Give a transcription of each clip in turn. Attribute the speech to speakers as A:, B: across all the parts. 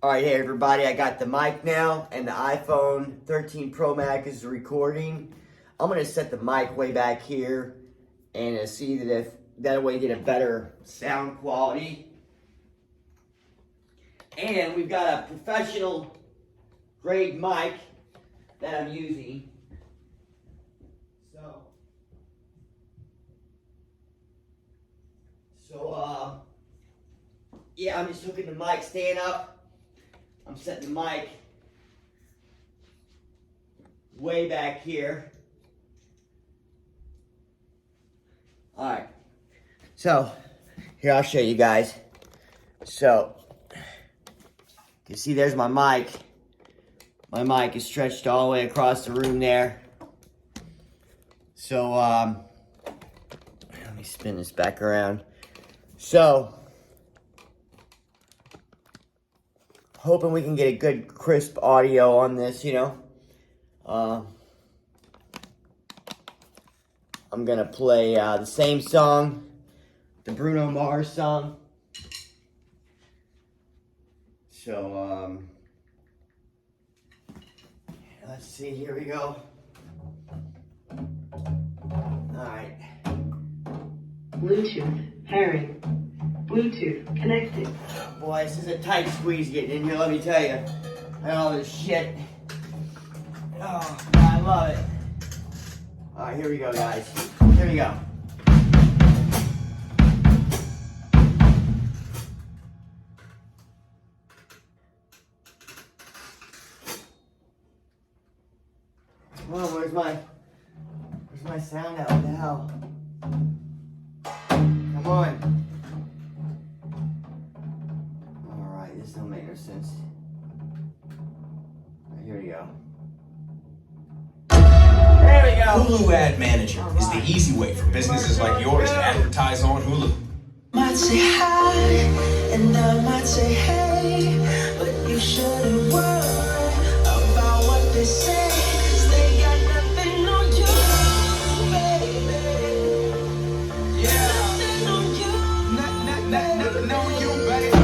A: Alright, hey everybody, I got the mic now, and the iPhone 13 Pro Max is recording. I'm going to set the mic way back here, and see that if that way get a better sound quality. And we've got a professional grade mic that I'm using. Yeah, I'm just hooking the mic stand up. I'm setting the mic way back here. Alright. So, here I'll show you guys. So, you can see there's my mic. My mic is stretched all the way across the room there. So, let me spin this back around. So, hoping we can get a good crisp audio on this, you know. I'm gonna play the same song, the Bruno Mars song. So, let's see, here we go. Alright.
B: Bluetooth pairing. Bluetooth connected.
A: Boy, this is a tight squeeze getting in here, let me tell you. And all this shit. Oh, I love it. Alright, here we go, guys. Here we go. Come on, where's my sound out? What the hell? Come on. Alright, this don't make no sense. Right, here we go. There we go.
C: Hulu Ad Manager is the easy way for businesses like yours to advertise on Hulu.
D: Might say hi, and I might say hey, but you shouldn't worry about what they say, 'cause they got nothing on you, baby. Yeah, nothing on you, nothing on you, baby.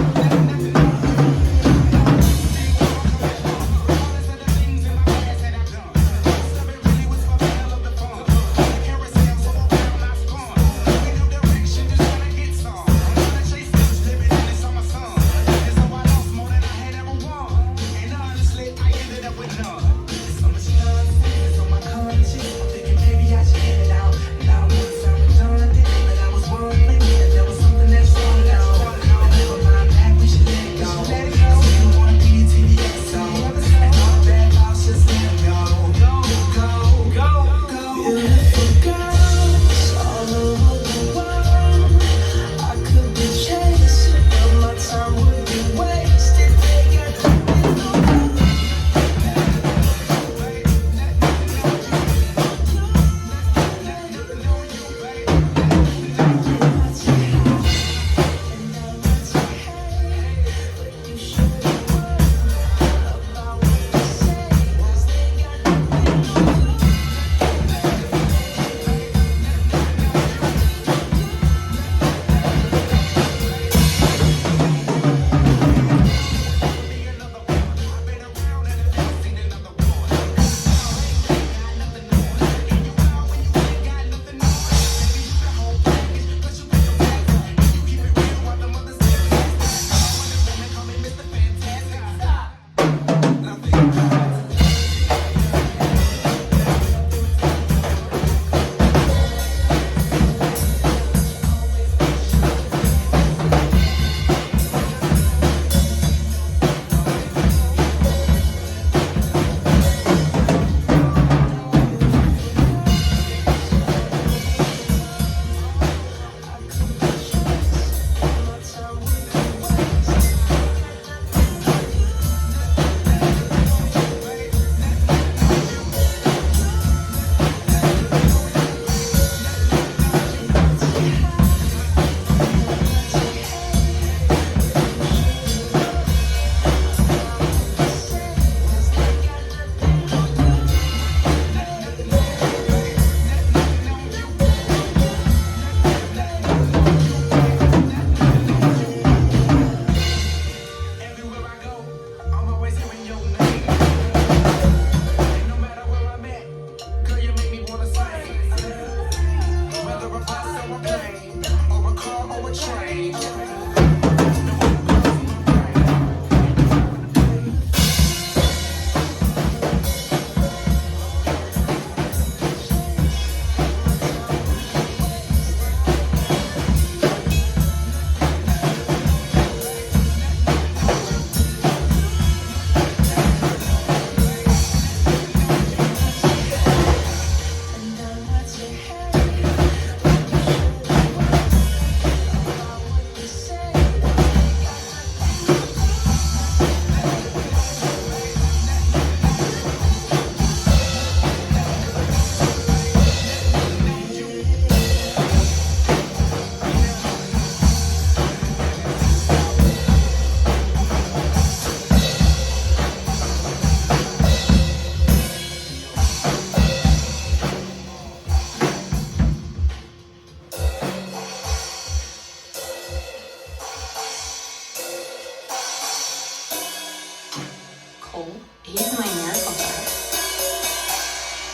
E: He's my miracle child.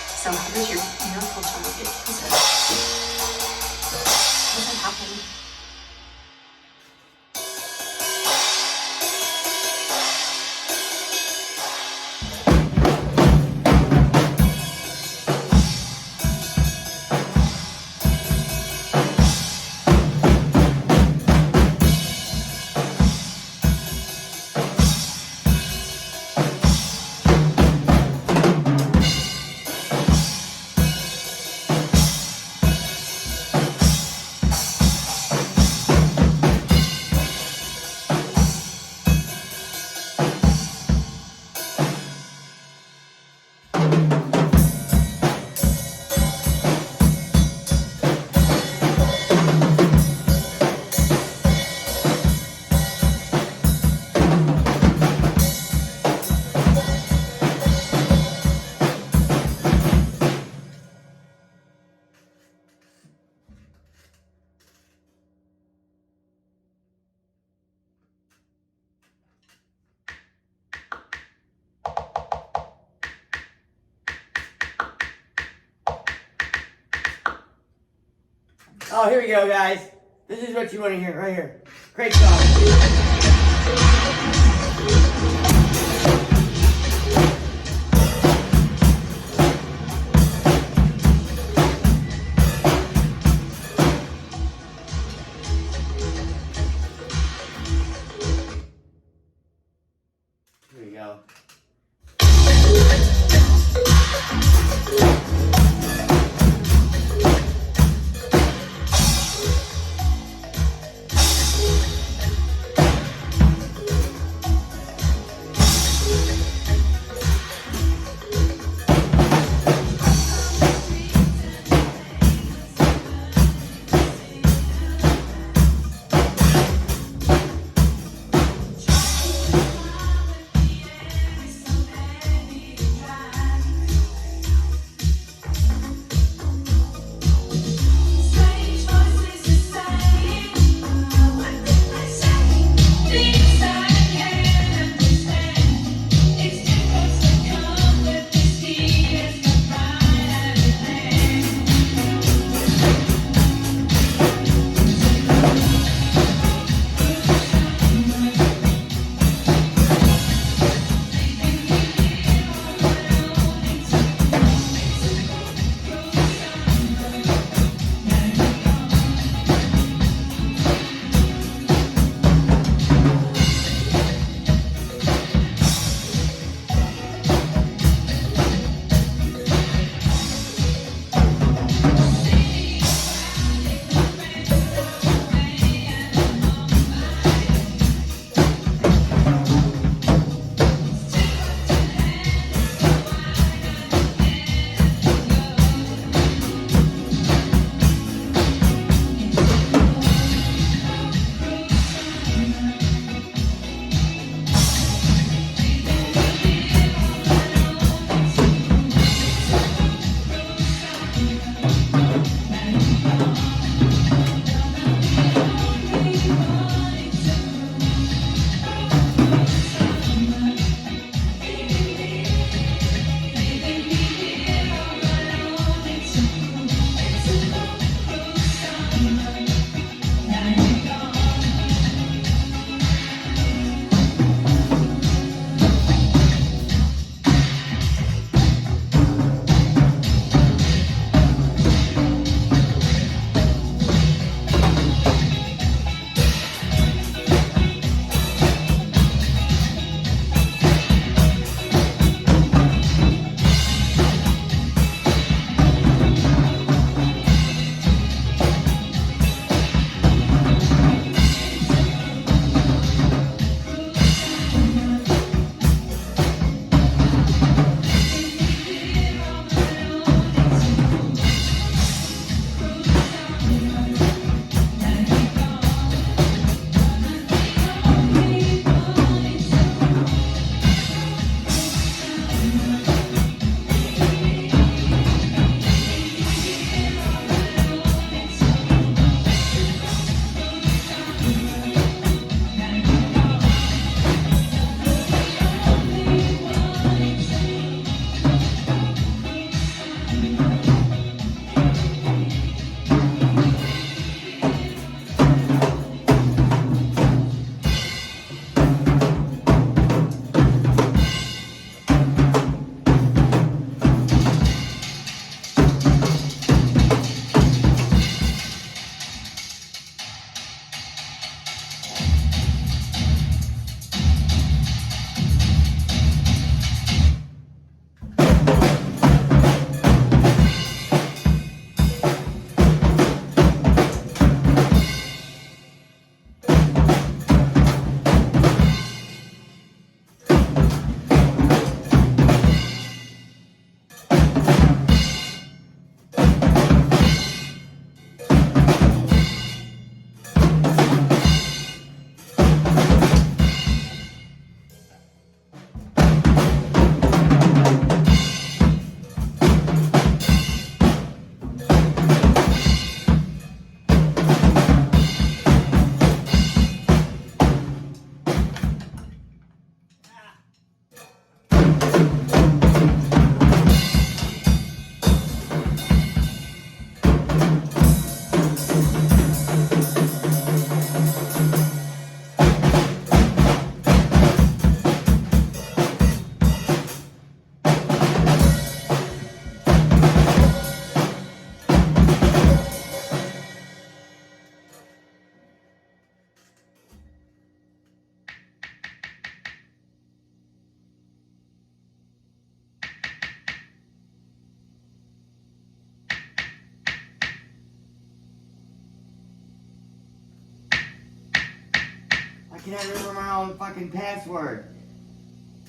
E: So how does your miracle child get possessed? How does that happen?
A: Oh, here we go, guys. This is what you want to hear right here. Great song. Here we go. I can't remember my own fucking password.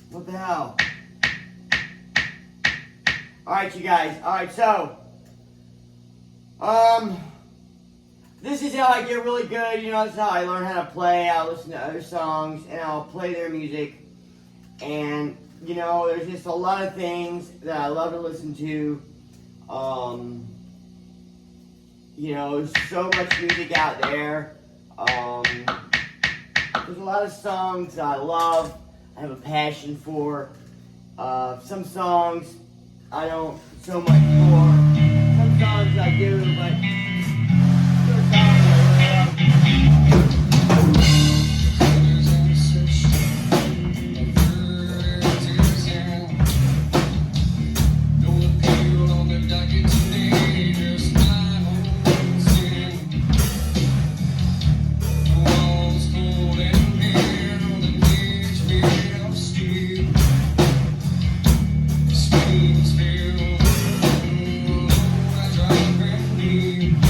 A: What the hell? Alright, you guys. Alright, so. This is how I get really good. You know, this is how I learn how to play. I'll listen to other songs and I'll play their music. And, you know, there's just a lot of things that I love to listen to. You know, there's so much music out there. There's a lot of songs that I love, I have a passion for. Some songs I don't so much for. Some songs I do, but there are songs I really love.
D: Screens fill the room, I drive brand new.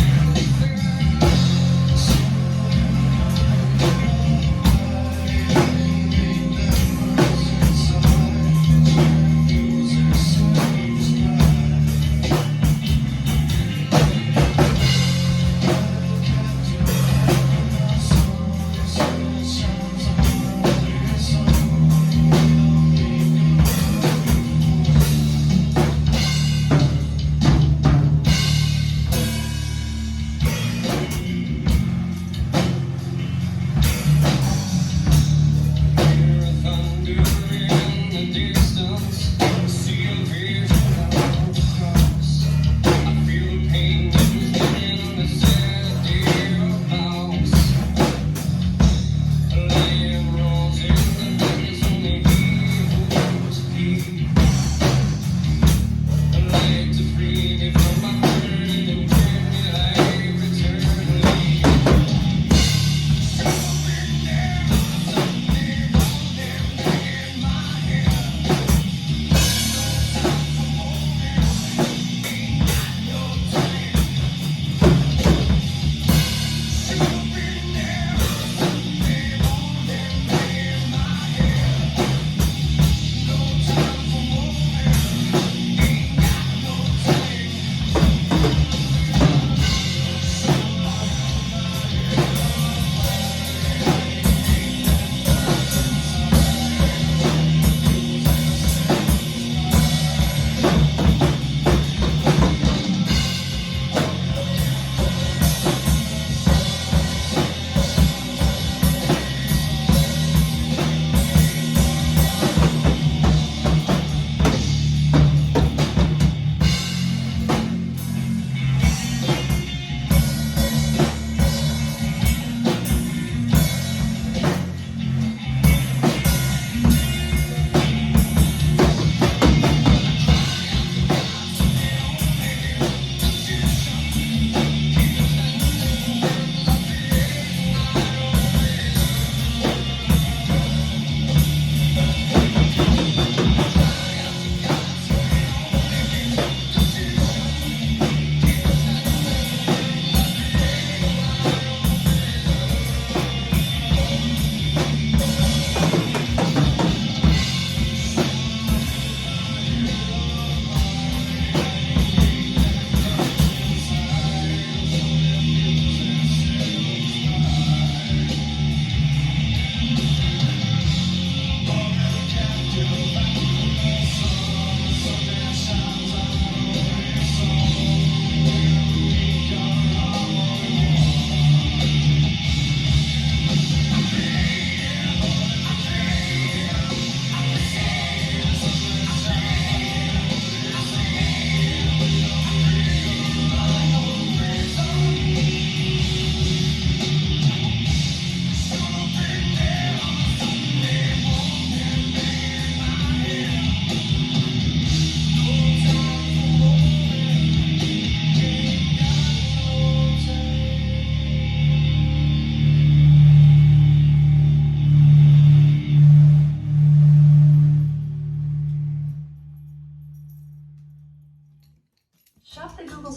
E: Shop the Google